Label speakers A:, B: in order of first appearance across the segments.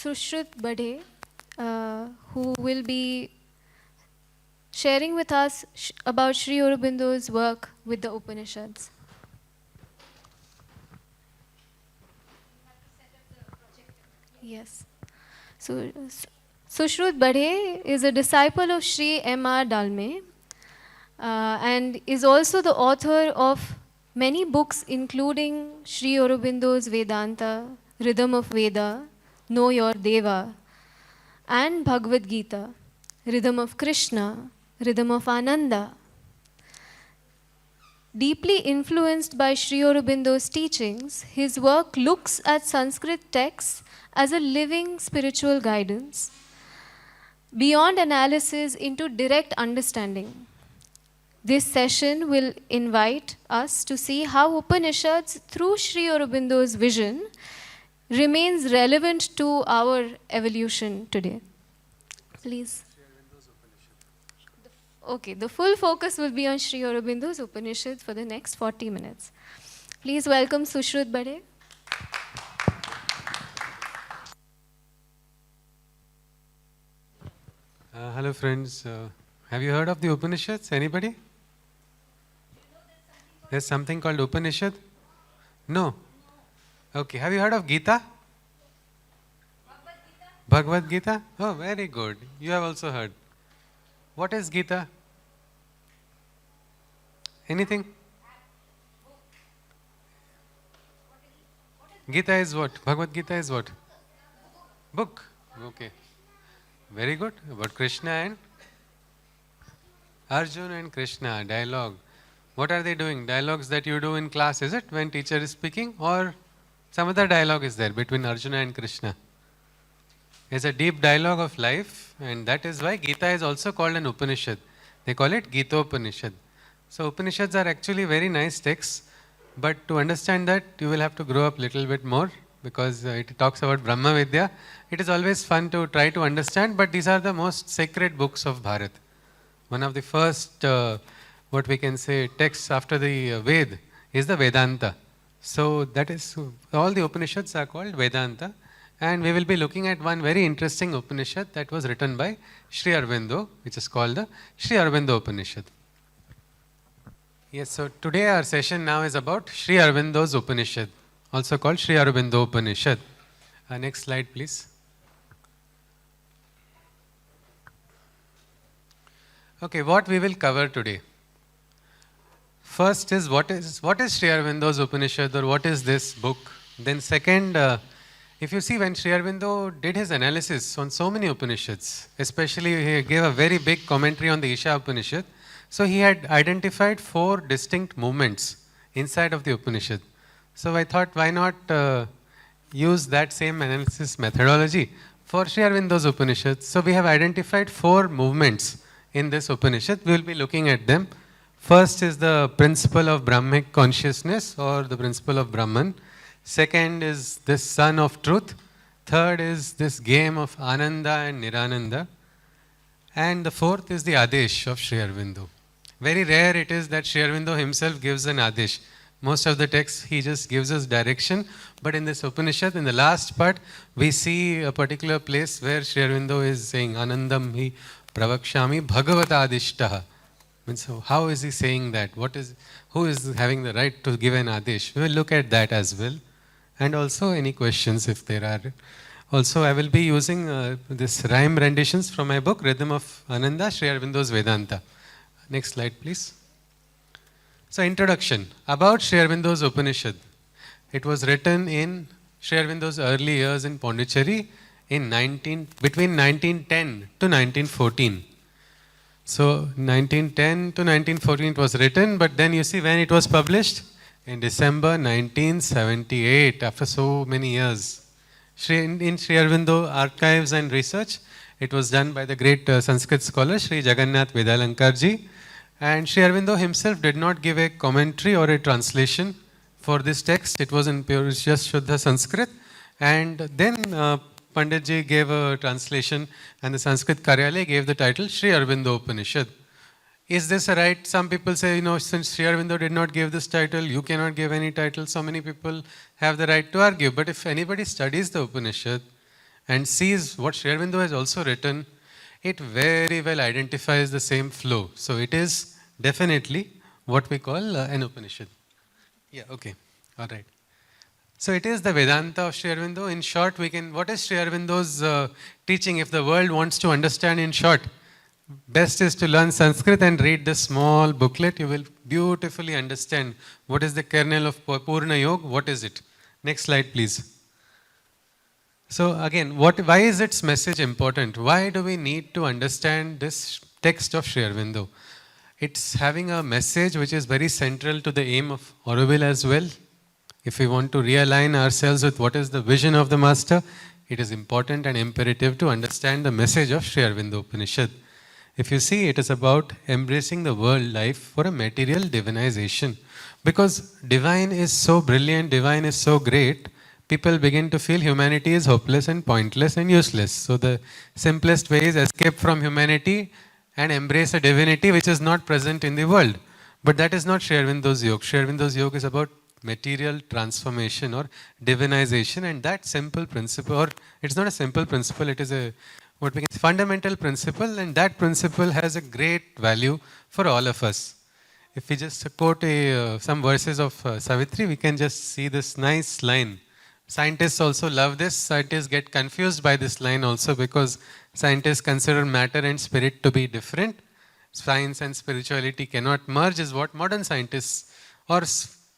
A: Sushrut Badhe, who will be sharing with us about Sri Aurobindo's work with the Upanishads. Yes. So, Sushrut Badhe is a disciple of Sri M.R. Dalme and is also the author of many books including Sri Aurobindo's Vedanta, Rhythm of Veda, Know Your Deva, and Bhagavad Gita, Rhythm of Krishna, Rhythm of Ananda. Deeply influenced by Sri Aurobindo's teachings, his work looks at Sanskrit texts as a living spiritual guidance, beyond analysis into direct understanding. This session will invite us to see how Upanishads, through Sri Aurobindo's vision, remains relevant to our evolution today. Please. Okay, the full focus will be on Sri Aurobindo's Upanishad for the next 40 minutes. Please welcome Sushrut Badhe.
B: Hello friends, have you heard of the Upanishads? Anybody? There's something called Upanishad? No? Okay, have you heard of Gita? Bhagavad Gita? Oh, very good. You have also heard. What is Gita? Anything? Gita is what? Bhagavad Gita is what? Book. Okay. Very good. About Krishna and Arjuna and Krishna, dialogue. What are they doing? Dialogues that you do in class, is it? When teacher is speaking, or some other dialogue is there between Arjuna and Krishna? It's a deep dialogue of life, and that is why Gita is also called an Upanishad. They call it Gita Upanishad. So Upanishads are actually very nice texts, but to understand that you will have to grow up a little bit more, because it talks about Brahma Vidya. It is always fun to try to understand, but these are the most sacred books of Bharat. One of the first, what we can say, texts after the Ved is the Vedanta. So that is, all the Upanishads are called Vedanta. And we will be looking at one very interesting Upanishad that was written by Sri Aurobindo, which is called the Sri Aurobindo Upanishad. Yes, so today our session now is about Sri Aurobindo's Upanishad, also called Sri Aurobindo Upanishad. Next slide, please. Okay, what we will cover today. First is what is Sri Aurobindo's Upanishad, or what is this book? Then second, if you see, when Sri Aurobindo did his analysis on so many Upanishads, especially he gave a very big commentary on the Isha Upanishad, so he had identified 4 distinct movements inside of the Upanishad. So I thought, why not use that same analysis methodology for Sri Aurobindo's Upanishad? So we have identified 4 movements in this Upanishad. We will be looking at them. First is the principle of Brahmic consciousness, or the principle of Brahman. Second is this sun of truth. Third is this game of Ananda and Nirananda. And the fourth is the Adesh of Sri Aurobindo. Very rare it is that Sri Aurobindo himself gives an Adesh. Most of the texts he just gives us direction. But in this Upanishad, in the last part, we see a particular place where Sri Aurobindo is saying, Anandam hi pravakshami bhagavata adishtaha. So how is he saying that? Who is having the right to give an Adesh? We will look at that as well. And also any questions if there are. Also, I will be using this rhyme renditions from my book, Rhythm of Ananda, Sri Aurobindo's Vedanta. Next slide, please. So, introduction. About Sri Aurobindo's Upanishad. It was written in Sri Aurobindo's early years in Pondicherry between 1910 to 1914. So, 1910 to 1914 it was written, but then you see when it was published? In December 1978, after so many years. In Sri Aurobindo Archives and Research, it was done by the great Sanskrit scholar Sri Jagannath Vedalankarji. And Sri Aurobindo himself did not give a commentary or a translation for this text. It was in pure, just Shuddha Sanskrit. And then Panditji gave a translation, and the Sanskrit Karyalaya gave the title Sri Aurobindo Upanishad. Is this a right? Some people say, since Sri Aurobindo did not give this title, you cannot give any title. So many people have the right to argue. But if anybody studies the Upanishad and sees what Sri Aurobindo has also written, it very well identifies the same flow. So it is definitely what we call an Upanishad. Yeah, okay. All right. So it is the Vedanta of Sri Aurobindo. In short, what is Sri Aurobindo's teaching? If the world wants to understand in short, best is to learn Sanskrit and read this small booklet. You will beautifully understand what is the kernel of Purna Yoga, what is it. Next slide, please. So again, why is its message important? Why do we need to understand this text of Sri Aurobindo? It's having a message which is very central to the aim of Auroville as well. If we want to realign ourselves with what is the vision of the Master, it is important and imperative to understand the message of Sri Aurobindo Upanishad. If you see, it is about embracing the world life for a material divinization. Because divine is so brilliant, divine is so great, people begin to feel humanity is hopeless and pointless and useless. So the simplest way is escape from humanity and embrace a divinity which is not present in the world. But that is not Sri Aurobindo's yoga. Sri Aurobindo's yoga is about material transformation or divinization, and that simple principle, or it's not a simple principle, it is a fundamental principle, and that principle has a great value for all of us. If we just quote some verses of Savitri, we can just see this nice line. Scientists also love this. Scientists get confused by this line also because scientists consider matter and spirit to be different. Science and spirituality cannot merge is what modern scientists or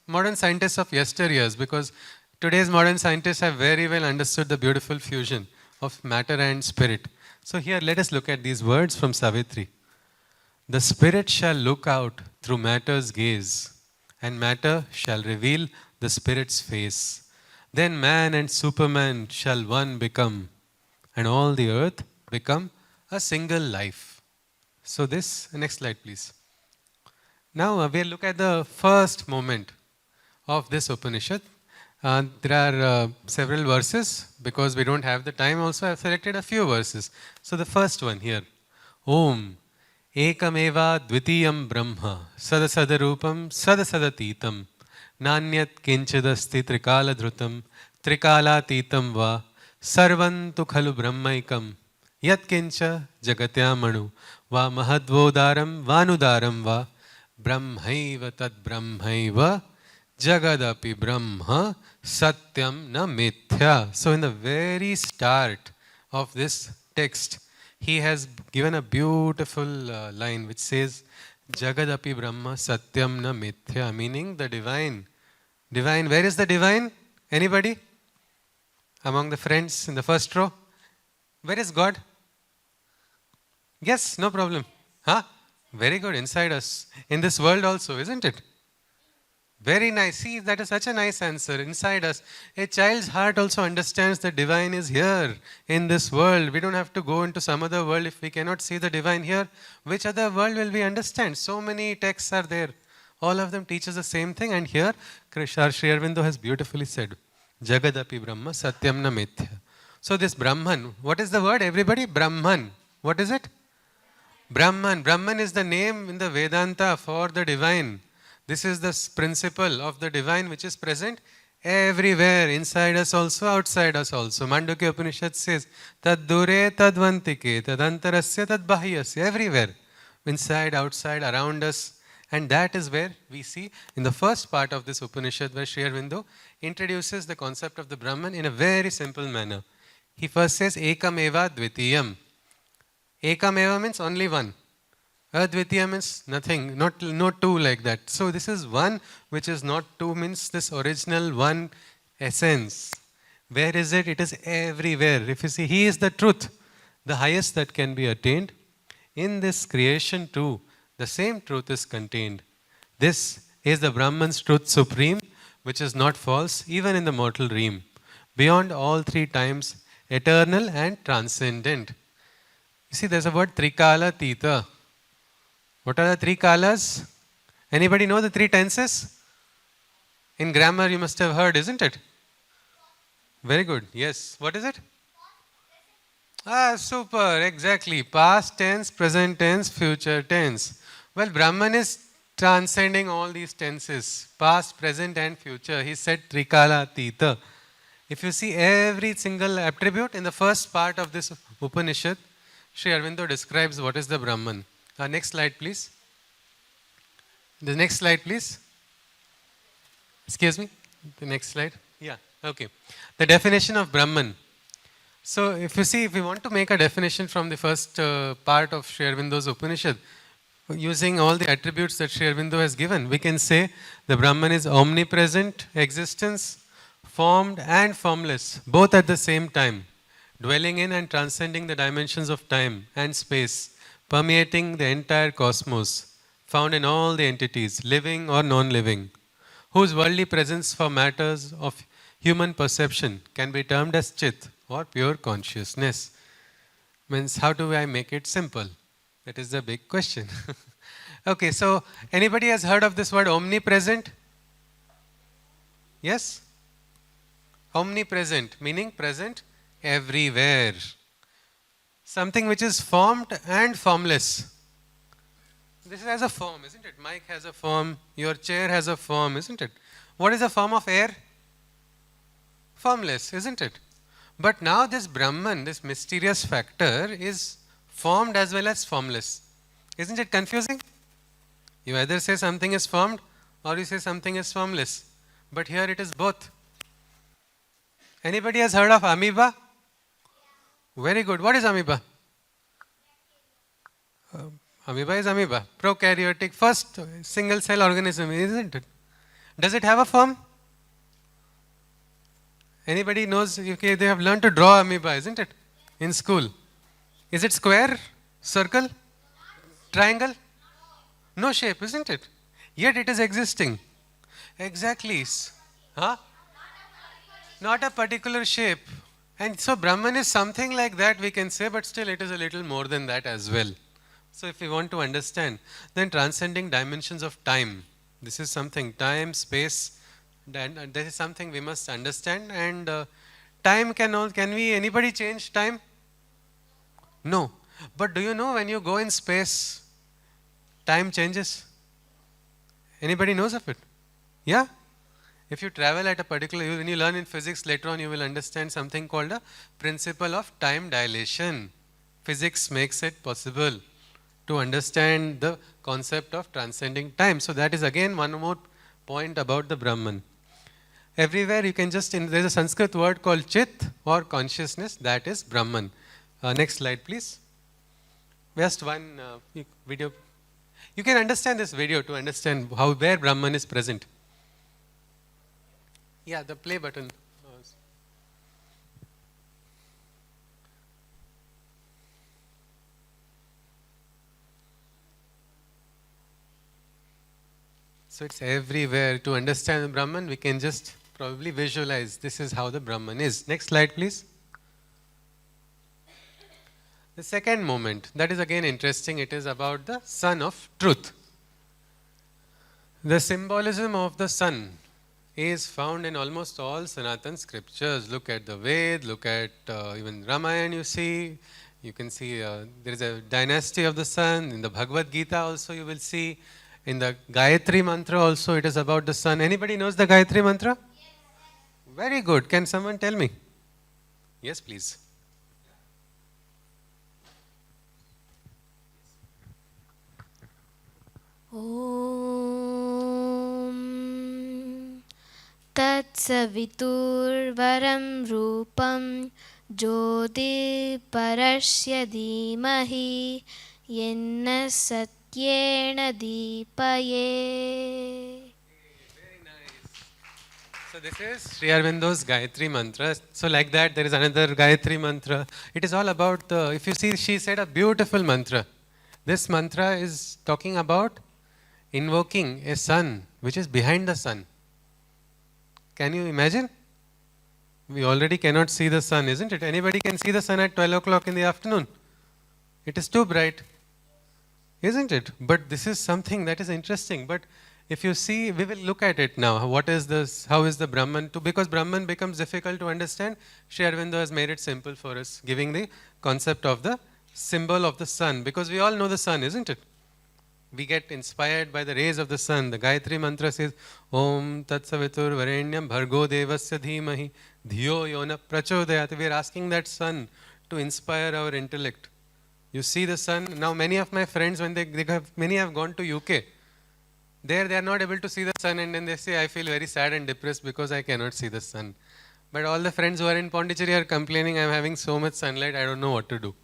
B: modern scientists of yesteryears, because today's modern scientists have very well understood the beautiful fusion of matter and spirit. So here let us look at these words from Savitri. The spirit shall look out through matter's gaze, and matter shall reveal the spirit's face. Then man and Superman shall one become, and all the earth become a single life. So this, next slide please. Now we'll look at the first moment of this Upanishad. There are several verses. Because we don't have the time also, I have selected a few verses. So the first one here. Om Ekameva Dvitiyam Brahma Sadasadarupam Sadasadatitam Nanyat Kinchidasti Trikala Dhrutam Trikala Titam Va Sarvantu Khalu Brahmaikam Yat Kincha Jagatyamanu Va Mahadvodaram Vanudaram Va Brahmaiva Tad Brahmaiva Jagadapi Brahma Satyam Na Mithya. So in the very start of this text, he has given a beautiful line which says Jagadapi Brahma Satyam Na Mithya, meaning the divine. Divine, where is the divine? Anybody? Among the friends in the first row? Where is God? Yes, no problem. Huh? Very good, inside us. In this world also, isn't it? Very nice. See, that is such a nice answer. Inside us. A child's heart also understands the divine is here in this world. We don't have to go into some other world if we cannot see the divine here. Which other world will we understand? So many texts are there. All of them teach us the same thing. And here, Sri Aurobindo has beautifully said, Jagadapi Brahma Satyam Na Mithya. So this Brahman, what is the word? Everybody? Brahman. What is it? Brahman. Brahman is the name in the Vedanta for the divine. This is the principle of the divine which is present everywhere, inside us also, outside us also. Mandukya Upanishad says, Tad dure tad vantike, tad antarasya tad bahyasya, everywhere. Inside, outside, around us. And that is where we see in the first part of this Upanishad where Sri Aurobindo introduces the concept of the Brahman in a very simple manner. He first says, Ekam eva dvitiyam. Ekam eva means only one. Advitya means nothing, not two like that. So this is one which is not two, means this original one essence. Where is it? It is everywhere. If you see, he is the truth, the highest that can be attained. In this creation too, the same truth is contained. This is the Brahman's truth supreme, which is not false, even in the mortal realm. Beyond all three times, eternal and transcendent. You see, there's a word Trikala Tita. What are the three kalas? Anybody know the three tenses? In grammar you must have heard, isn't it? Very good. Yes. What is it? Super. Exactly. Past tense, present tense, future tense. Well, Brahman is transcending all these tenses. Past, present and future. He said Trikala Tita. If you see every single attribute in the first part of this Upanishad, Sri Aurobindo describes what is the Brahman. Next slide, please. The next slide, please. Excuse me. The next slide. Yeah, okay. The definition of Brahman. So if you see, if we want to make a definition from the first part of Sri Aurobindo's Upanishad, using all the attributes that Sri Aurobindo has given, we can say the Brahman is omnipresent existence, formed and formless, both at the same time, dwelling in and transcending the dimensions of time and space, permeating the entire cosmos, found in all the entities, living or non-living, whose worldly presence for matters of human perception can be termed as Chit or pure consciousness. Means, how do I make it simple? That is the big question. Okay, so anybody has heard of this word omnipresent? Yes? Omnipresent, meaning present everywhere. Something which is formed and formless. This has a form, isn't it? Mic has a form, your chair has a form, isn't it? What is the form of air? Formless, isn't it? But now this Brahman, this mysterious factor, is formed as well as formless. Isn't it confusing? You either say something is formed or you say something is formless. But here it is both. Anybody has heard of amoeba? Very good. What is amoeba? Amoeba is amoeba. Prokaryotic, first single cell organism, isn't it? Does it have a form? Anybody knows? Okay, they have learned to draw amoeba, isn't it? In school. Is it square? Circle? Triangle? No shape, isn't it? Yet it is existing. Exactly. Huh? Not a particular shape. And so Brahman is something like that, we can say, but still it is a little more than that as well. So if we want to understand, then transcending dimensions of time. This is something, time, space, this is something we must understand. And time anybody change time? No. But do you know when you go in space, time changes? Anybody knows of it? Yeah? If you travel at a particular, when you learn in physics later on, you will understand something called a principle of time dilation. Physics makes it possible to understand the concept of transcending time. So that is again one more point about the Brahman. Everywhere you can just, there's a Sanskrit word called Chit or consciousness, that is Brahman. Next slide please. Just one video. You can understand this video to understand where Brahman is present. Yeah, the play button. So it's everywhere. To understand the Brahman, we can just probably visualize this is how the Brahman is. Next slide, please. The second moment, that is again interesting. It is about the sun of truth. The symbolism of the sun is found in almost all Sanatan scriptures. Look at the Ved, look at even Ramayana you can see there is a dynasty of the sun. In the Bhagavad Gita also you will see. In the Gayatri mantra also it is about the sun. Anybody knows the Gayatri mantra? Yes. Very good. Can someone tell me? Yes, please.
A: Om Tatsavitur Varam Rupam Jyoti Parasya Dhimahi Yenna Satyena Deepaye.
B: Very nice. So this is Sri Aurobindo's Gayatri mantra. So like that there is another Gayatri mantra. It is all about if you see, she said a beautiful mantra. This mantra is talking about invoking a sun which is behind the sun. Can you imagine? We already cannot see the sun, isn't it? Anybody can see the sun at 12 o'clock in the afternoon. It is too bright, isn't it? But this is something that is interesting. But if you see, we will look at it now. What is this? How is the Brahman? Because Brahman becomes difficult to understand, Sri Aurobindo has made it simple for us, giving the concept of the symbol of the sun. Because we all know the sun, isn't it? we get inspired by the rays of the sun. The Gayatri mantra says, Om Tat Savitur Varenyam Bhargo Devasya Dhimahi Dhiyo Yona Prachodayat. We are asking that sun to inspire our intellect. You see the sun. Now many of my friends, when many have gone to UK, there they are not able to see the sun, and then they say, I feel very sad and depressed because I cannot see the sun. But all the friends who are in Pondicherry are complaining, I am having so much sunlight, I don't know what to do.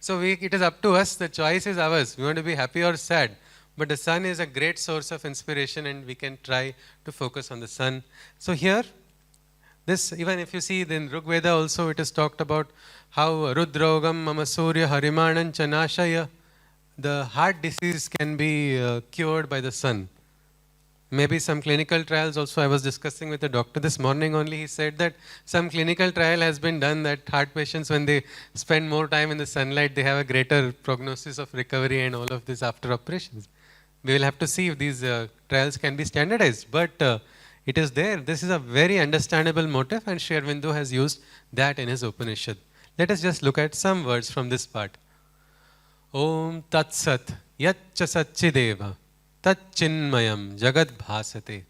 B: So it is up to us, the choice is ours. We want to be happy or sad. But the sun is a great source of inspiration, and we can try to focus on the sun. So here, this, even if you see in Rig Veda also, it is talked about how Rudraogam Mama Surya Harimanan Chanashaya, the heart disease can be cured by the sun. Maybe some clinical trials also. I was discussing with a doctor this morning only. He said that some clinical trial has been done that heart patients, when they spend more time in the sunlight, they have a greater prognosis of recovery and all of this after operations. We will have to see if these trials can be standardized. But it is there. This is a very understandable motive, and Sri Aurobindo has used that in his Upanishad. Let us just look at some words from this part. Om Tat Sat Yatcha Satchideva Tat Chinmayam Jagad Bhasate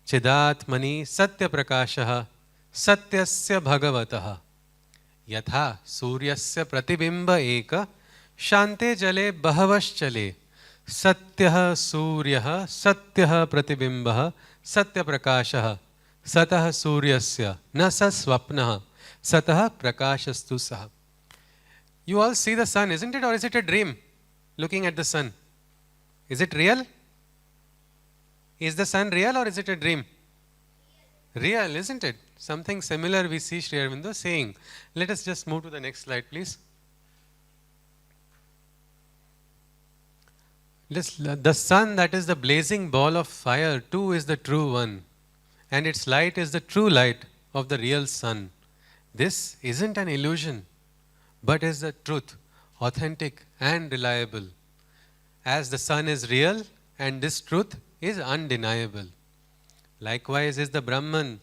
B: Chidatmani Satya Prakashaha Satyasya Bhagavataha Yatha Suryasya Pratibimba Eka Shante Jale Bahavaschale Satyah Suryaha Satyah Pratibimbaha Satya Prakashaha Satah Suryasya Nasa Swapnaha Satah Prakashastu Saha. You all see the sun, isn't it? Or is it a dream? Looking at the sun. Is it real? Is the sun real or is it a dream? Real, isn't it? Something similar we see Sri Aurobindo saying. Let us just move to the next slide, please. The sun, that is the blazing ball of fire, too, is the true one. And its light is the true light of the real sun. This isn't an illusion, but is the truth, authentic and reliable. As the sun is real and this truth is undeniable. Likewise is the Brahman,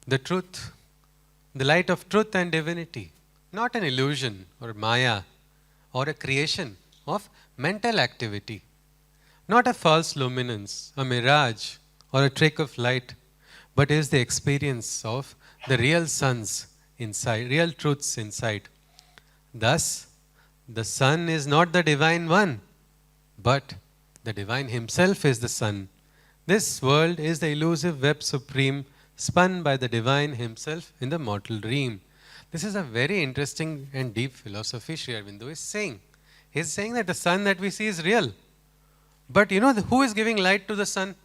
B: the truth, the light of truth and divinity, not an illusion or Maya or a creation of mental activity, not a false luminance, a mirage or a trick of light, but is the experience of the real suns inside, real truths inside. Thus, the sun is not the divine one, but the divine himself is the sun. This world is the elusive web supreme spun by the divine himself in the mortal dream. This is a very interesting and deep philosophy Sri Aurobindo is saying. He is saying that the sun that we see is real. But you know who is giving light to the sun?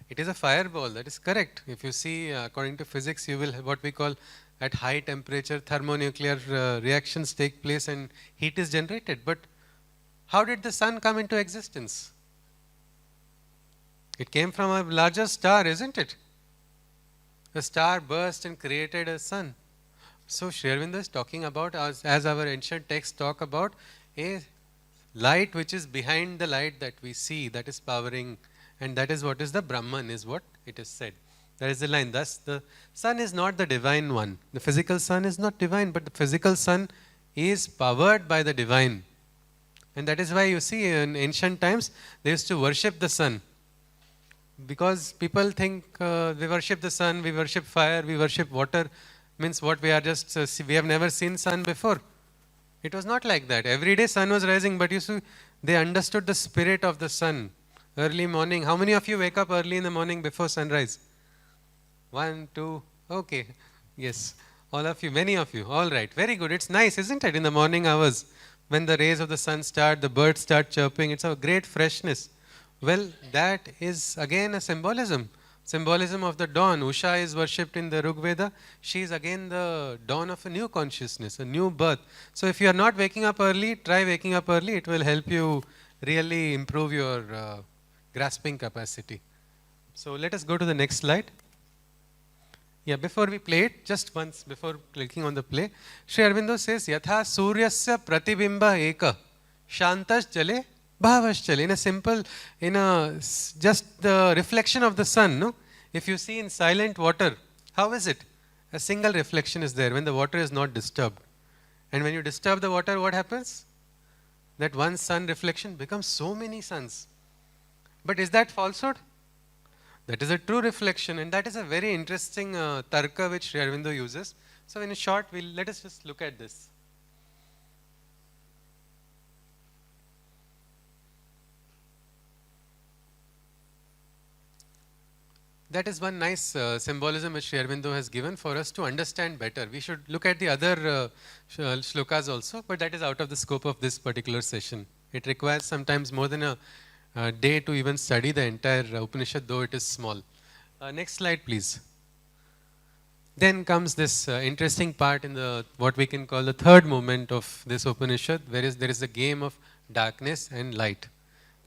B: It is a fireball, that is correct. If you see, according to physics, you will have what we call at high temperature thermonuclear reactions take place and heat is generated. But how did the sun come into existence? It came from a larger star, isn't it? The star burst and created a sun. So Sri Aurobindo is talking about, as our ancient texts talk about, a light which is behind the light that we see, that is powering, and that is what is the Brahman, is what it is said. That is the line. Thus, the sun is not the divine one. The physical sun is not divine, but the physical sun is powered by the divine. And that is why you see in ancient times, they used to worship the sun. Because people think we worship the sun, we worship fire, we worship water. Means what we are just, we have never seen sun before. It was not like that. Every day sun was rising, but you see, they understood the spirit of the sun. Early morning. How many of you wake up early in the morning before sunrise? 1, 2, okay. Yes, all of you, many of you. All right, very good. It's nice, isn't it? In the morning hours, when the rays of the sun start, the birds start chirping, it's a great freshness. Well, that is again a symbolism. Symbolism of the dawn. Usha is worshipped in the Rig Veda. She is again the dawn of a new consciousness, a new birth. So if you are not waking up early, try waking up early. It will help you really improve your grasping capacity. So let us go to the next slide. Yeah, before we play it, just once before clicking on the play, Sri Aurobindo says, Yatha Suryasya Pratibimba Eka Shantas Jale Bhavas Jale. In a simple, just the reflection of the sun, no? If you see in silent water, how is it? A single reflection is there when the water is not disturbed. And when you disturb the water, what happens? that one sun reflection becomes so many suns. But is that falsehood? That is a true reflection, and that is a very interesting tarka which Sri Aurobindo uses. So in short, let us just look at this. That is one nice symbolism which Sri Aurobindo has given for us to understand better. We should look at the other shlokas also, but that is out of the scope of this particular session. It requires sometimes more than a day to even study the entire Upanishad, though it is small. Next slide, please. Then comes this interesting part in the what we can call the third movement of this Upanishad, whereas there is a game of darkness and light.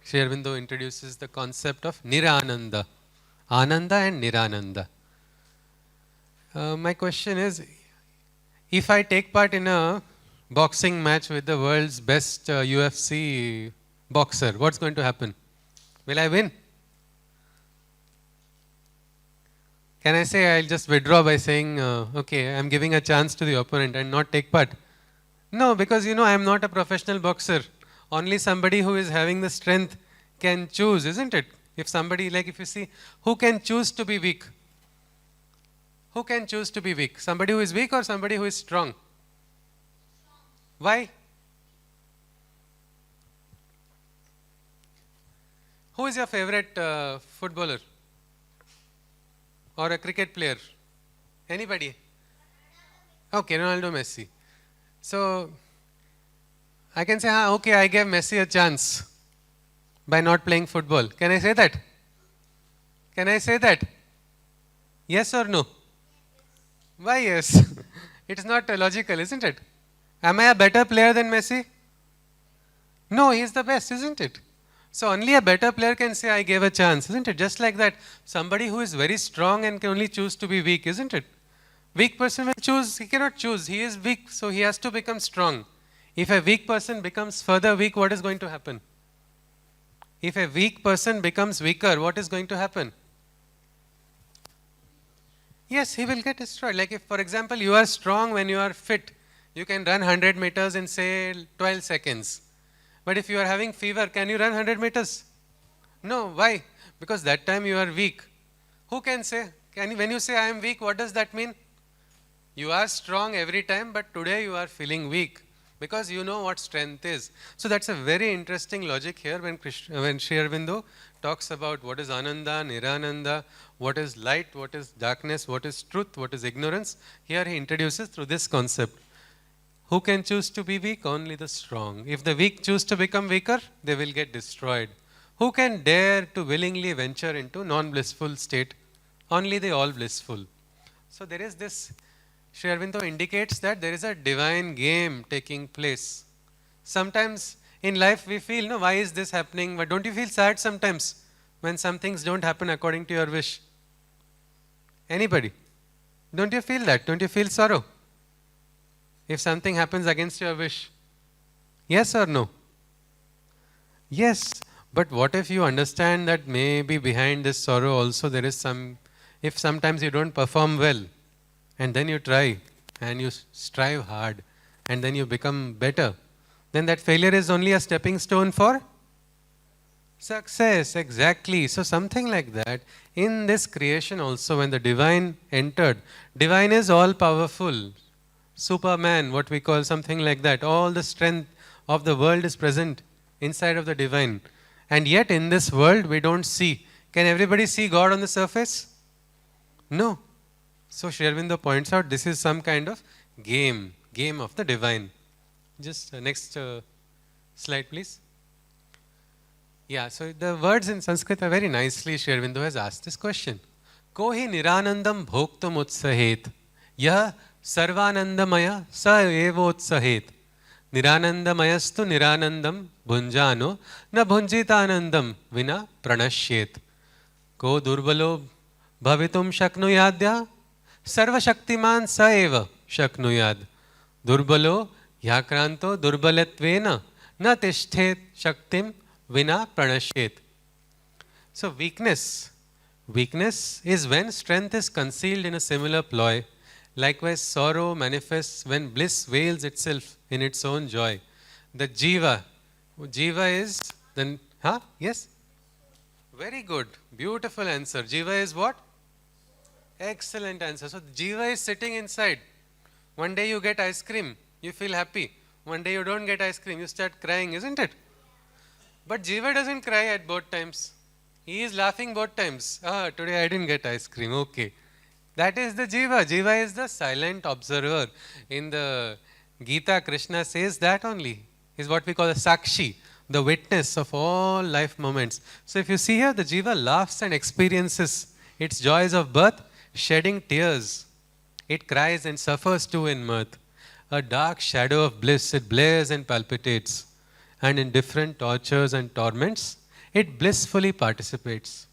B: Sri Aurobindo introduces the concept of Nirananda. Ananda and Nirananda. My question is, if I take part in a boxing match with the world's best UFC boxer, what's going to happen? Will I win? Can I say I'll just withdraw by saying, okay, I'm giving a chance to the opponent and not take part? No, because I'm not a professional boxer. Only somebody who is having the strength can choose, isn't it? If somebody, if you see, who can choose to be weak? Who can choose to be weak? Somebody who is weak or somebody who is strong? Why? Who is your favorite footballer? Or a cricket player? Anybody? Okay, Ronaldo, Messi. So, I can say, okay, I gave Messi a chance by not playing football. Can I say that? Can I say that? Yes or no? Why yes? It's not logical, isn't it? Am I a better player than Messi? No, he is the best, isn't it? So only a better player can say, I gave a chance, isn't it? Just like that, somebody who is very strong and can only choose to be weak, isn't it? Weak person will choose, he cannot choose. He is weak, so he has to become strong. If a weak person becomes further weak, what is going to happen? If a weak person becomes weaker, what is going to happen? Yes, he will get destroyed. Like if, for example, you are strong when you are fit, you can run 100 meters in, say, 12 seconds. But if you are having fever, can you run 100 meters? No. Why? Because that time you are weak. Who can say? When you say, I am weak, what does that mean? You are strong every time, but today you are feeling weak. Because you know what strength is. So that's a very interesting logic here when Sri Aurobindo talks about what is Ananda, Nirananda, what is light, what is darkness, what is truth, what is ignorance. Here he introduces through this concept. Who can choose to be weak? Only the strong. If the weak choose to become weaker, they will get destroyed. Who can dare to willingly venture into non-blissful state? Only the all-blissful. So there is this, Sri Aurobindo indicates that there is a divine game taking place. Sometimes in life we feel, no, why is this happening? But don't you feel sad sometimes when some things don't happen according to your wish? Anybody? Don't you feel that? Don't you feel sorrow? If something happens against your wish? Yes or no? Yes. But what if you understand that maybe behind this sorrow also there is if sometimes you don't perform well, and then you try and you strive hard and then you become better, then that failure is only a stepping stone for success. Exactly. So something like that. In this creation also, when the divine entered, divine is all powerful. Superman, what we call something like that. All the strength of the world is present inside of the divine. And yet in this world we don't see. Can everybody see God on the surface? No. So Sri Aurobindo points out this is some kind of game of the divine. Just next slide, please. Yeah, so the words in Sanskrit are very nicely. Sri Aurobindo has asked this question. Kohi niranandam bhoktum utsahet. Yah sarvanandamaya sa evotsahet. Niranandamayastu niranandam bhunjano na bhunjitanandam vina pranashyet. Ko durbalo bhavitum shaknuyadya sarvashaktiman sa eva shaknuyad. Durbalo yakranto durbalatvena na tishthet shaktim vina pranashyet. So weakness is when strength is concealed in a similar ploy. Likewise, sorrow manifests when bliss veils itself in its own joy. The jiva Jiva is then, huh? Yes? Very good. Beautiful answer. Jiva is what? Excellent answer. So Jiva is sitting inside. One day you get ice cream, you feel happy. One day you don't get ice cream, you start crying, isn't it? But Jiva doesn't cry at both times. He is laughing both times. Ah, today I didn't get ice cream. Okay. That is the Jiva. Jiva is the silent observer. In the Gita, Krishna says that only. Is what we call a Sakshi, the witness of all life moments. So if you see here, the Jiva laughs and experiences its joys of birth, shedding tears. It cries and suffers too in mirth. A dark shadow of bliss, it blares and palpitates. And in different tortures and torments, it blissfully participates.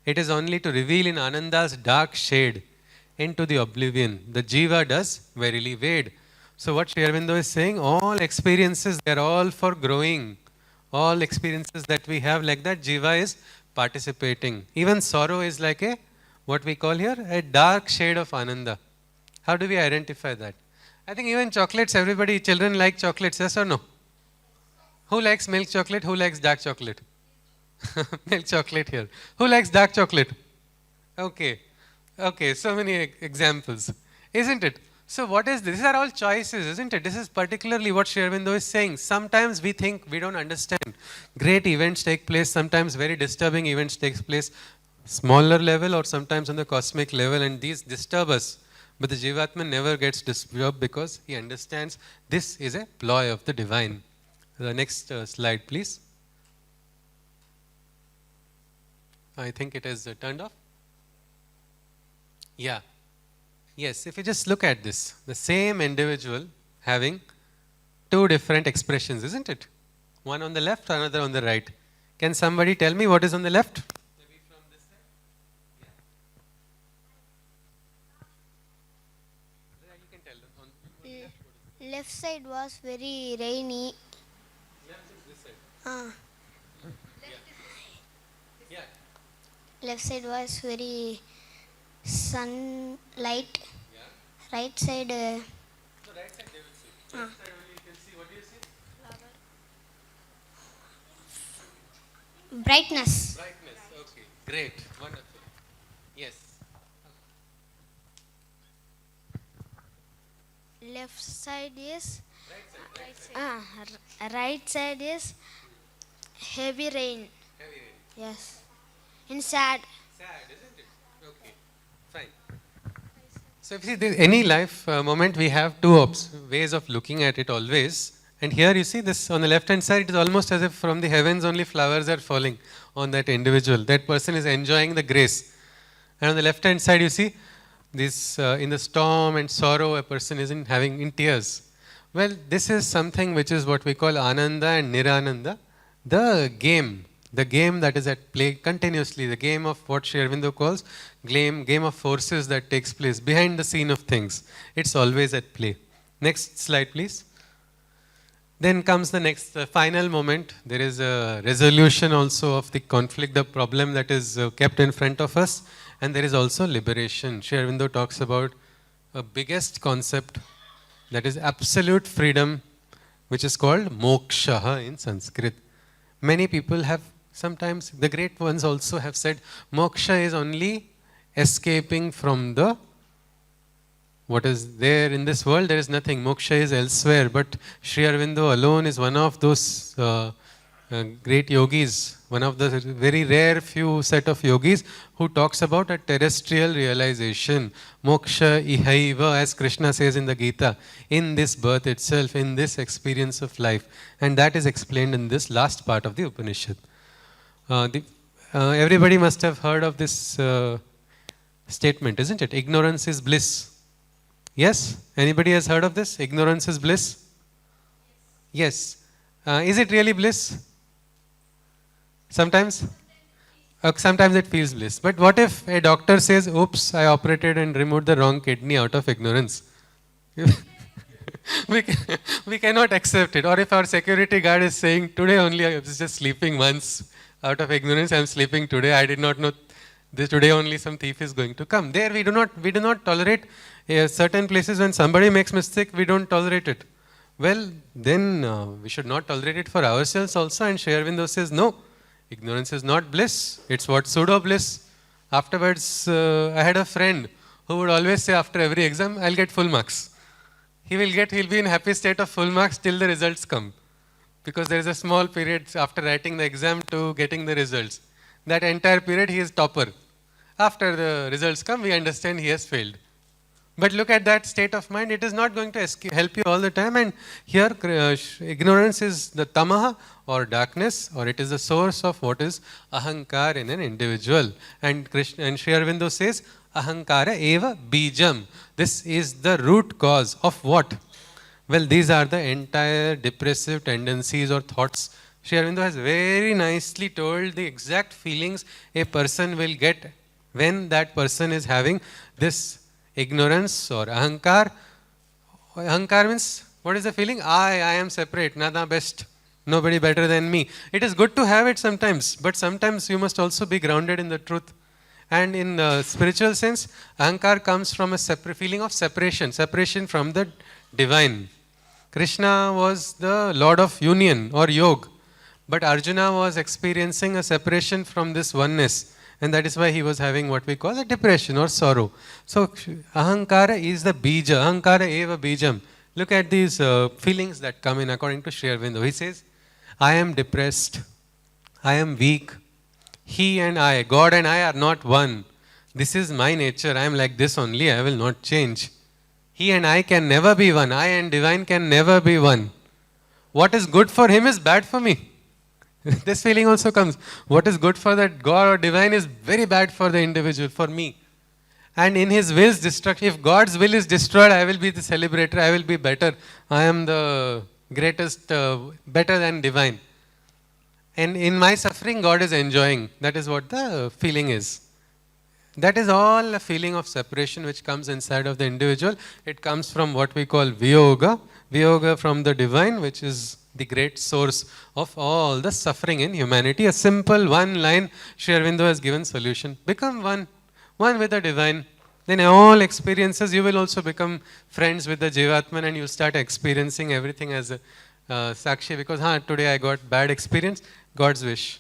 B: It is only to reveal in Ananda's dark shade into the oblivion the Jiva does verily wade. So what Sri Aurobindo is saying, all experiences, they are all for growing. All experiences that we have like that, Jiva is participating. Even sorrow is like a, what we call here, a dark shade of Ananda. How do we identify that? I think even chocolates, everybody, children like chocolates, yes or no? Who likes milk chocolate? Who likes dark chocolate? Milk chocolate here. Who likes dark chocolate? Okay. Okay, so many examples. Isn't it? So what is this? These are all choices, isn't it? This is particularly what Sri Aurobindo is saying. Sometimes we think we don't understand. Great events take place. Sometimes very disturbing events take place. Smaller level or sometimes on the cosmic level, and these disturb us. But the Jivatman never gets disturbed because he understands this is a ploy of the divine. The next slide, please. I think it is turned off. Yeah. Yes, if you just look at this, the same individual having two different expressions, isn't it? One on the left, another on the right. Can somebody tell me what is on the left? Maybe from this side. Yeah. You can tell them. On left,
C: Left side was very rainy.
B: left is this side. Yeah.
C: Left side was very sunlight.
B: Yeah.
C: Right side
B: So right side they will see. Left side only you can see. What do you see?
C: brightness.
B: Brightness. Okay. Great. Wonderful. Yes.
C: Left side is
B: Right side.
C: right side is heavy rain.
B: Heavy rain.
C: Yes. In sad.
B: Sad, isn't it? Okay. Fine. So if you see any life moment, we have two ways of looking at it always. And here you see this on the left hand side, it is almost as if from the heavens only flowers are falling on that individual. That person is enjoying the grace. And on the left hand side you see this in the storm and sorrow a person is having in tears. Well, this is something which is what we call Ananda and Nirananda. The game that is at play continuously, the game of what Sri Aurobindo calls game of forces that takes place behind the scene of things. It's always at play. Next slide, please. Then comes the next final moment. There is a resolution also of the conflict, the problem that is kept in front of us. And there is also liberation. Sri Aurobindo talks about a biggest concept that is absolute freedom, which is called moksha in Sanskrit. Many people have sometimes, the great ones also have said, moksha is only escaping from the what is there in this world. There is nothing. Moksha is elsewhere. But Sri Aurobindo alone is one of those great yogis, one of the very rare few set of yogis who talks about a terrestrial realization. Moksha ihaiva, as Krishna says in the Gita, in this birth itself, in this experience of life. And that is explained in this last part of the Upanishad. Everybody must have heard of this statement, isn't it? Ignorance is bliss. Yes? Anybody has heard of this? Ignorance is bliss? Yes. Is it really bliss? Sometimes? Sometimes it feels bliss. But what if a doctor says, oops, I operated and removed the wrong kidney out of ignorance? we cannot accept it. Or if our security guard is saying, today only I was just sleeping once out of ignorance, I am sleeping today, I did not know this today only some thief is going to come. There we do not tolerate certain places when somebody makes mistake, we don't tolerate it. Well, then we should not tolerate it for ourselves also. And Sri Aurobindo says, no, ignorance is not bliss. It's what pseudo bliss. Afterwards, I had a friend who would always say after every exam, I'll get full marks. He'll be in happy state of full marks till the results come. Because there is a small period after writing the exam to getting the results. That entire period he is topper. After the results come, we understand he has failed. But look at that state of mind, it is not going to help you all the time. And here ignorance is the tamaha or darkness, or it is the source of what is ahankar in an individual. And Sri Aurobindo says, ahankara eva bijam. This is the root cause of what? Well, these are the entire depressive tendencies or thoughts. Sri Aurobindo has very nicely told the exact feelings a person will get when that person is having this ignorance or ahankar. Ahankar means, what is the feeling? I am separate, nada best, nobody better than me. It is good to have it sometimes, but sometimes you must also be grounded in the truth. And in the spiritual sense, ahankar comes from a feeling of separation from the divine. Krishna was the Lord of union or yoga, but Arjuna was experiencing a separation from this oneness. And that is why he was having what we call a depression or sorrow. So, ahankara is the bija, ahankara eva bijam. Look at these feelings that come in according to Sri Aurobindo. He says, I am depressed, I am weak, he and I, God and I are not one. This is my nature, I am like this only, I will not change. He and I can never be one, I and divine can never be one. What is good for him is bad for me. This feeling also comes. What is good for that God or divine is very bad for the individual, for me. And in his will's destruction, if God's will is destroyed, I will be the celebrator, I will be better. I am the greatest, better than divine. And in my suffering, God is enjoying. That is what the feeling is. That is all a feeling of separation which comes inside of the individual. It comes from what we call viyoga. Viyoga from the divine, which is the great source of all the suffering in humanity. A simple one line, Sri Aurobindo has given solution. Become one with the divine. Then all experiences, you will also become friends with the Jivatman and you start experiencing everything as a Sakshi. Because today I got bad experience, God's wish.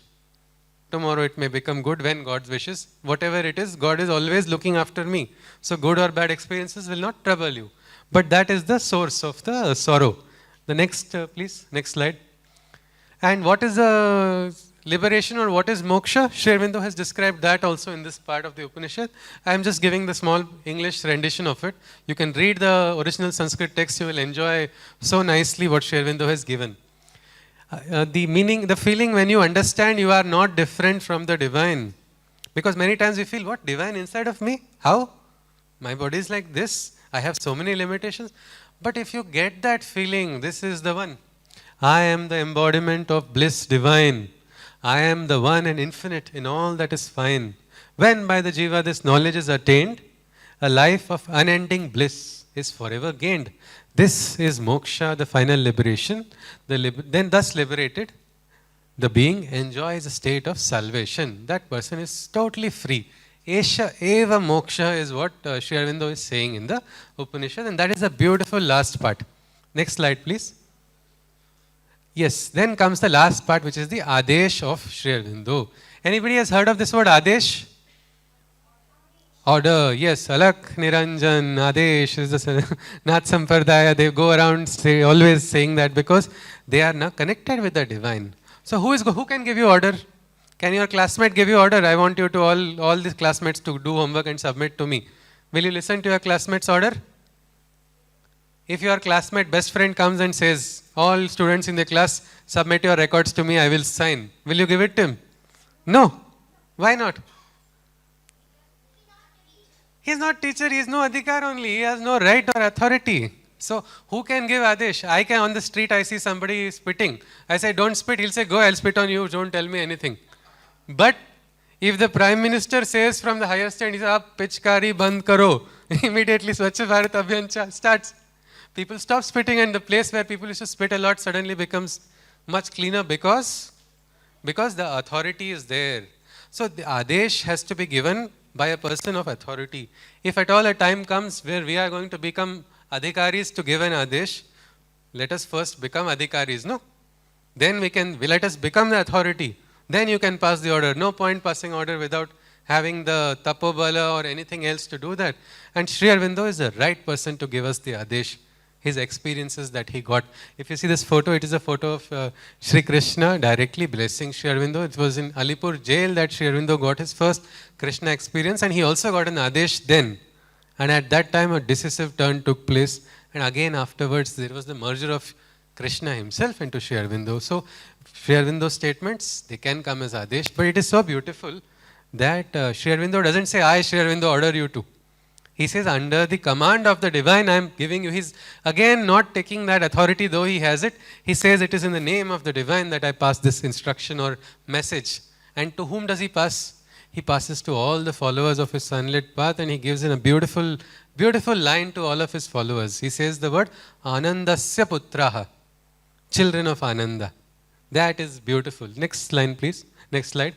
B: Tomorrow it may become good when God's wishes. Whatever it is, God is always looking after me. So good or bad experiences will not trouble you. But that is the source of the sorrow. The next, please, next slide. And what is liberation or what is moksha? Sri Aurobindo has described that also in this part of the Upanishad. I am just giving the small English rendition of it. You can read the original Sanskrit text, you will enjoy so nicely what Sri Aurobindo has given. The meaning, the feeling when you understand you are not different from the divine. Because many times we feel, what, divine inside of me? How? My body is like this. I have so many limitations. But if you get that feeling, this is the one. I am the embodiment of bliss divine. I am the one and infinite in all that is fine. When by the jiva this knowledge is attained, a life of unending bliss is forever gained. This is moksha, the final liberation. Then thus liberated, the being enjoys a state of salvation. That person is totally free. Esha eva moksha is what Sri Aurobindo is saying in the Upanishad, and that is a beautiful last part. Next slide, please. Yes, then comes the last part, which is the Adesh of Sri Aurobindo. Anybody has heard of this word Adesh? Order, yes, Alak, Niranjan, Adesh is the Nath Sampradaya. They go around always saying that because they are now connected with the divine. So who can give you order? Can your classmate give you order? I want you to all these classmates to do homework and submit to me. Will you listen to your classmate's order? If your classmate best friend comes and says, all students in the class submit your records to me, I will sign. Will you give it to him? No. Why not? He is not teacher, he is no adhikar only. He has no right or authority. So who can give Adesh? I can, on the street I see somebody spitting. I say, don't spit. He'll say, go, I'll spit on you. Don't tell me anything. But if the Prime Minister says from the higher stand, he says, "Aap pichkari band karo," immediately Swachh Bharat Abhiyan starts. People stop spitting, and the place where people used to spit a lot suddenly becomes much cleaner because the authority is there. So the Adesh has to be given by a person of authority. If at all a time comes where we are going to become adhikaris to give an Adesh, Let us first become adhikaris, no? Then let us become the authority. Then you can pass the order. No point passing order without having the tapobala or anything else to do that. And Sri Aurobindo is the right person to give us the adesh, his experiences that he got. If you see this photo, it is a photo of Sri Krishna directly blessing Sri Aurobindo. It was in Alipur jail that Sri Aurobindo got his first Krishna experience, and he also got an adesh then. And at that time, a decisive turn took place. And again, afterwards, there was the merger of Krishna himself into Sri Aurobindo. So, Sri Aurobindo's statements, they can come as adesh, but it is so beautiful that Sri Aurobindo doesn't say, I, Sri Aurobindo, order you to. He says, under the command of the divine, I am giving you. He's again not taking that authority, though he has it. He says, it is in the name of the divine that I pass this instruction or message. And to whom does he pass? He passes to all the followers of his sunlit path, and he gives in a beautiful, beautiful line to all of his followers. He says the word, Anandasya putraha, children of Ananda. That is beautiful. Next line, please. Next slide.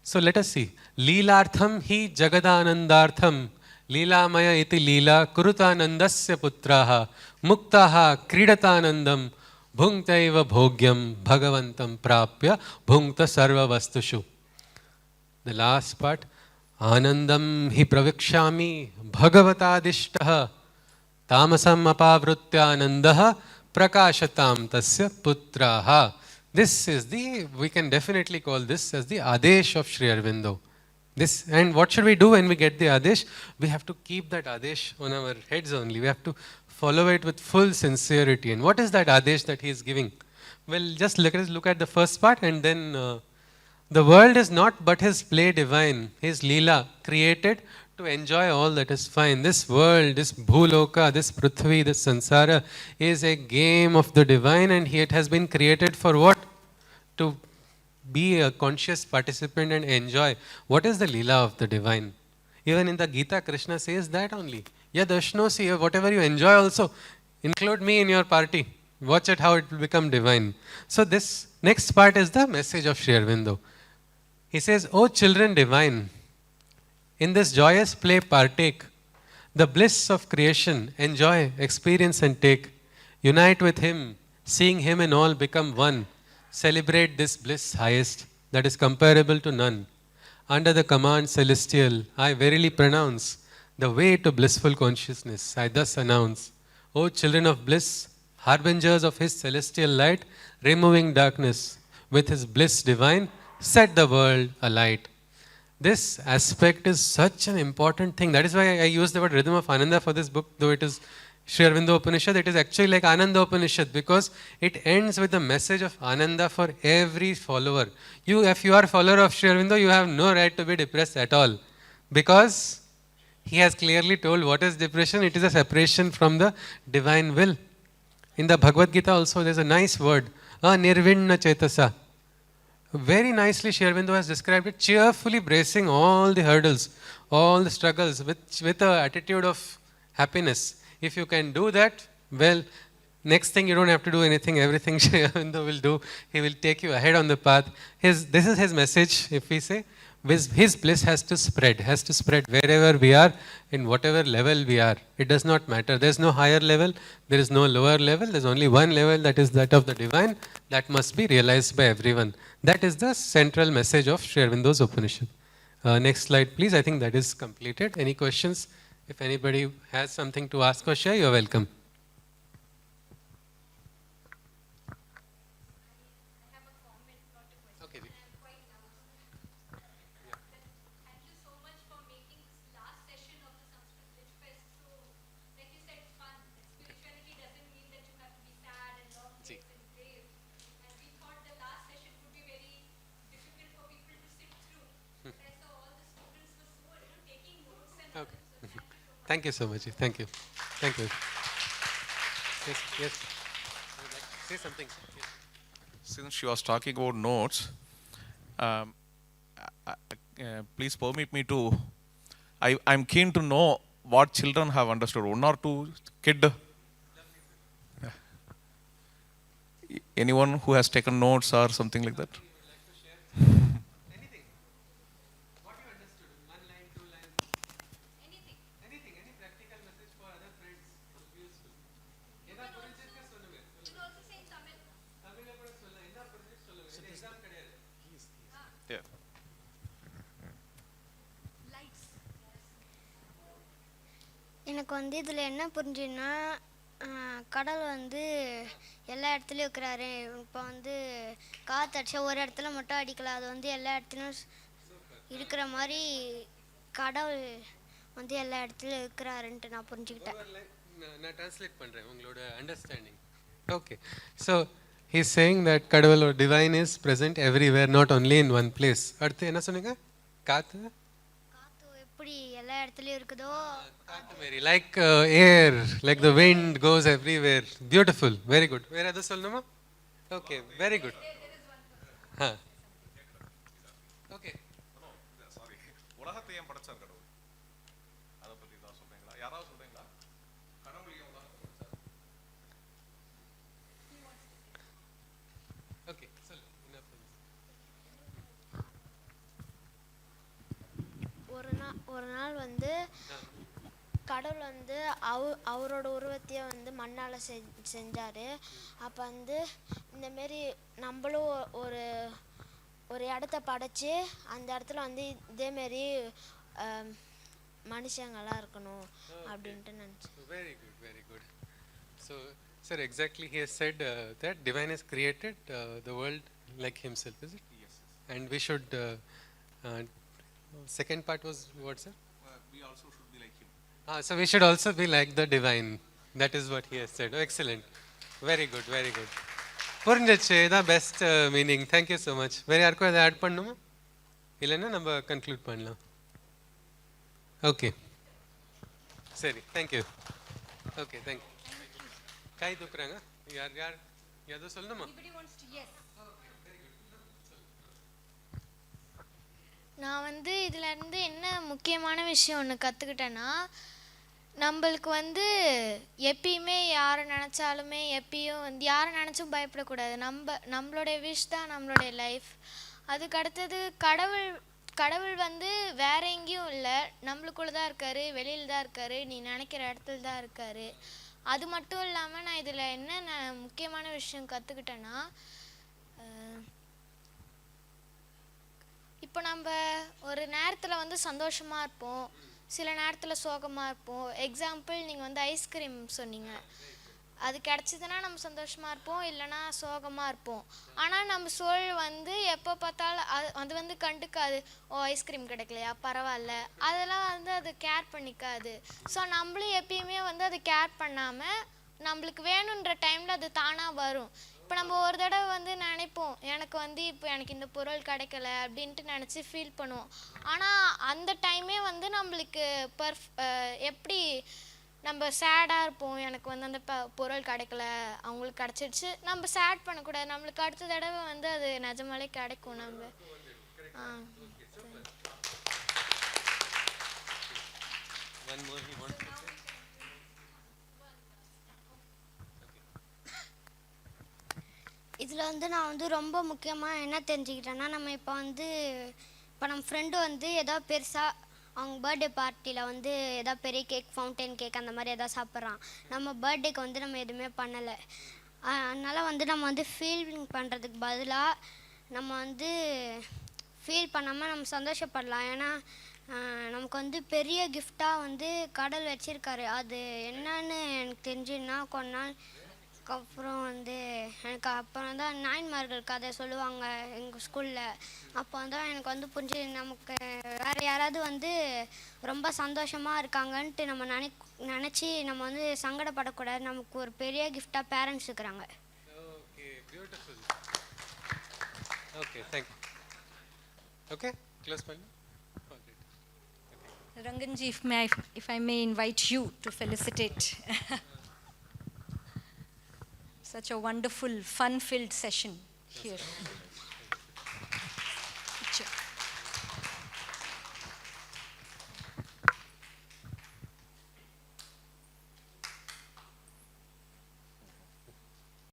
B: So let us see. Leelartham hi jagadanandartham Leelamaya iti leela kurutanandasya putraha muktaha kridatanandam bhunktaiva bhogyam bhagavantam prapya bhunkta sarva vastushu. The last part. Anandam hi pravikshami bhagavatadishtaha tamasam apavruttyanandaha prakashatam tasya putraha. This is we can definitely call this as the Adesh of Sri Aurobindo. This, and what should we do when we get the Adesh? We have to keep that Adesh on our heads only. We have to follow it with full sincerity. And what is that Adesh that he is giving? Well, just look at the first part, and then the world is not but his play divine, his Leela, created to enjoy all that is fine. This world, this Bhuloka, this Prithvi, this Sansara is a game of the divine, and it has been created for what? To be a conscious participant and enjoy. What is the Leela of the divine? Even in the Gita, Krishna says that only. Yadashnosi, whatever you enjoy also, include me in your party. Watch it how it will become divine. So this next part is the message of Sri Aurobindo. He says, O children divine, in this joyous play partake, the bliss of creation, enjoy, experience and take. Unite with him, seeing him in all become one. Celebrate this bliss highest, that is comparable to none. Under the command celestial, I verily pronounce the way to blissful consciousness. I thus announce, O children of bliss, harbingers of his celestial light, removing darkness, with his bliss divine, set the world alight. This aspect is such an important thing. That is why I use the word rhythm of Ananda for this book, though it is Sri Aurobindo Upanishad. It is actually like Ananda Upanishad because it ends with the message of Ananda for every follower. If you are a follower of Sri Aurobindo, you have no right to be depressed at all, because he has clearly told what is depression. It is a separation from the divine will. In the Bhagavad Gita also there is a nice word, nirvinna chetasa. Very nicely Sri Aurobindo has described it, cheerfully bracing all the hurdles, all the struggles with an attitude of happiness. If you can do that, well, next thing you don't have to do anything, everything Sri Aurobindo will do. He will take you ahead on the path. This is his message, if we say. His bliss has to spread wherever we are, in whatever level we are. It does not matter. There is no higher level, there is no lower level, there is only one level, that is that of the divine, that must be realized by everyone. That is the central message of Sri Aurobindo's Upanishad. Next slide, please. I think that is completed. Any questions? If anybody has something to ask or share, you are welcome. Thank you so much. Thank you. Thank you. Yes, yes. I would like to say something. Yes.
D: Since she was talking about notes, please permit me to. I'm keen to know what children have understood. One or two kid. Anyone who has taken notes or something like that?
C: வந்து இதில் என்ன புரிஞ்சுன்னா கடவுள் வந்து எல்லா இடத்துலையும் இருக்கிறாரு. இப்போ வந்து காற்றடிச்சா ஒரு இடத்துல மட்டும் அடிக்கல, அது வந்து எல்லா இடத்துலையும் இருக்கிற மாதிரி கடவுள் வந்து எல்லா இடத்துலையும் இருக்கிறாருன்ட்டு நான் புரிஞ்சுக்கிட்டேன்.
B: நான் ட்ரான்ஸ்லேட் பண்ணுறேன் உங்களோட understanding. Okay, so he is saying that கடவுள் or divine is present everywhere, not only in one place. அடுத்து என்ன சொன்னீங்க? காத்து
C: எப்படி எல்லா இடத்துலையும் இருக்குதோ
B: காத்து மாரி, like air, like the wind goes everywhere. Beautiful, very good. வேற எதாவது சொல்லணுமா? Okay, very good. Okay,
D: sorry, உலகத்தை ஏன் படைச்சார் கடவுள், அதை பற்றி தான் சொல்றீங்களா? யாராவது சொல்றீங்களா? கடவுள் ஏன் உலகத்தை படைச்சார்?
B: ஓகே, சொல்லு.
C: ஒரு நாள் வந்து கடவுள் வந்து அவரோட உருவத்தையே வந்து மண்ணால் செஞ்சார். அப்போ வந்து இந்தமாரி நம்மளும் ஒரு ஒரு இடத்த படைச்சி அந்த இடத்துல வந்து இதேமாரி மனுஷங்களாக இருக்கணும் அப்படின்ட்டு நினச்சேன்.
B: Very good, very good. So, sir, exactly he has said that divine has created the world like himself, is it?
D: Yes.
B: And we should, second part was what, sir?
D: We also should be like him.
B: So we should also be like the divine. That is what he has said. Oh, excellent. Very good, very good. புரிஞ்சிச்சு, இதான் best meaning. Thank you so much. வேறு யாருக்கும் அதை add பண்ணணுமா? இல்லைன்னா நம்ம conclude பண்ணலாம். Okay, சரி, தேங்க்யூ. Okay, thank you. கை தூக்குறாங்க. யார் யார் எதுவும் சொல்லணுமா?
C: நான் வந்து இதிலேருந்து என்ன முக்கியமான விஷயம் ஒன்று கற்றுக்கிட்டேன்னா, நம்மளுக்கு வந்து எப்பயுமே யாரை நினச்சாலுமே எப்பயும் வந்து யாரை நினச்சும் பயப்படக்கூடாது. நம்மளுடைய விஷ் தான் நம்மளுடைய லைஃப். அதுக்கு அடுத்தது கடவுள் வந்து வேற எங்கேயும் இல்லை, நம்மளுக்குள்ள தான் இருக்காரு, வெளியில் தான் இருக்காரு, நீ நினைக்கிற இடத்துல தான் இருக்காரு. அது மட்டும் இல்லாமல் நான் இதில் என்ன முக்கியமான விஷயம் கற்றுக்கிட்டேன்னா, இப்போ நம்ம ஒரு நேரத்தில் வந்து சந்தோஷமாக இருப்போம், சில நேரத்தில் சோகமாக இருப்போம். எக்ஸாம்பிள், நீங்கள் வந்து ஐஸ்கிரீம் சொன்னீங்க, அது கிடச்சிதுன்னா நம்ம சந்தோஷமாக இருப்போம், இல்லைனா சோகமாக இருப்போம். ஆனால் நம்ம சோல் வந்து எப்போ பார்த்தாலும் அது வந்து கண்டுக்காது. ஓ, ஐஸ்கிரீம் கிடைக்கலையா, பரவாயில்ல, அதெல்லாம் வந்து அது கேர் பண்ணிக்காது. ஸோ நம்மளும் எப்பயுமே வந்து அது கேர் பண்ணாமல் நம்மளுக்கு வேணுன்ற டைமில் அது தானாக வரும். இப்போ நம்ம ஒரு தடவை வந்து நினைப்போம், எனக்கு இந்த பொருள் கிடைக்கல அப்படின்ட்டு நினச்சி ஃபீல் பண்ணுவோம். ஆனால் அந்த டைமே வந்து நம்மளுக்கு எப்படி நம்ம சேடாக இருப்போம், எனக்கு வந்து அந்த பொருள் கிடைக்கல, அவங்களுக்கு கிடச்சிடுச்சு, நம்ம சேட் பண்ணக்கூடாது. நம்மளுக்கு அடுத்த தடவை வந்து அது நிஜமாலே கிடைக்கும். நம்ம இதில் வந்து நான் வந்து ரொம்ப முக்கியமாக என்ன தெரிஞ்சுக்கிட்டேன்னா, நம்ம இப்போ நம்ம ஃப்ரெண்டு வந்து ஏதோ பெருசாக அவங்க பர்த்டே பார்ட்டியில் வந்து ஏதோ பெரிய கேக், ஃபவுண்டைன் கேக் அந்த மாதிரி ஏதோ சாப்பிட்றான். நம்ம பர்த்டேக்கு வந்து நம்ம எதுவுமே பண்ணலை. அதனால் வந்து நம்ம வந்து ஃபீலிங் பண்ணுறதுக்கு பதிலாக நம்ம வந்து ஃபீல் பண்ணாமல் நம்ம சந்தோஷப்படலாம். ஏன்னா நமக்கு வந்து பெரிய கிஃப்டாக வந்து கடவுள் வச்சுருக்காரு. அது என்னன்னு எனக்கு தெரிஞ்சுன்னா கொஞ்ச நாள் அப்புறம் வந்து எனக்கு அப்புறம் தான் நாயன்மார்கள் கதை சொல்லுவாங்க எங்கள் ஸ்கூலில். அப்போ தான் எனக்கு வந்து புரிஞ்சு நமக்கு வேறு யாராவது வந்து ரொம்ப சந்தோஷமாக இருக்காங்கன்ட்டு நம்ம நினச்சி நம்ம வந்து சங்கடப்படக்கூடாது. நமக்கு ஒரு பெரிய கிஃப்டாக பேரண்ட்ஸ் இருக்கிறாங்க.
B: Okay, beautiful. Okay, thank you. Okay, close பண்ணு.
E: Ranganji, if I may invite you to felicitate such a wonderful, fun-filled session here.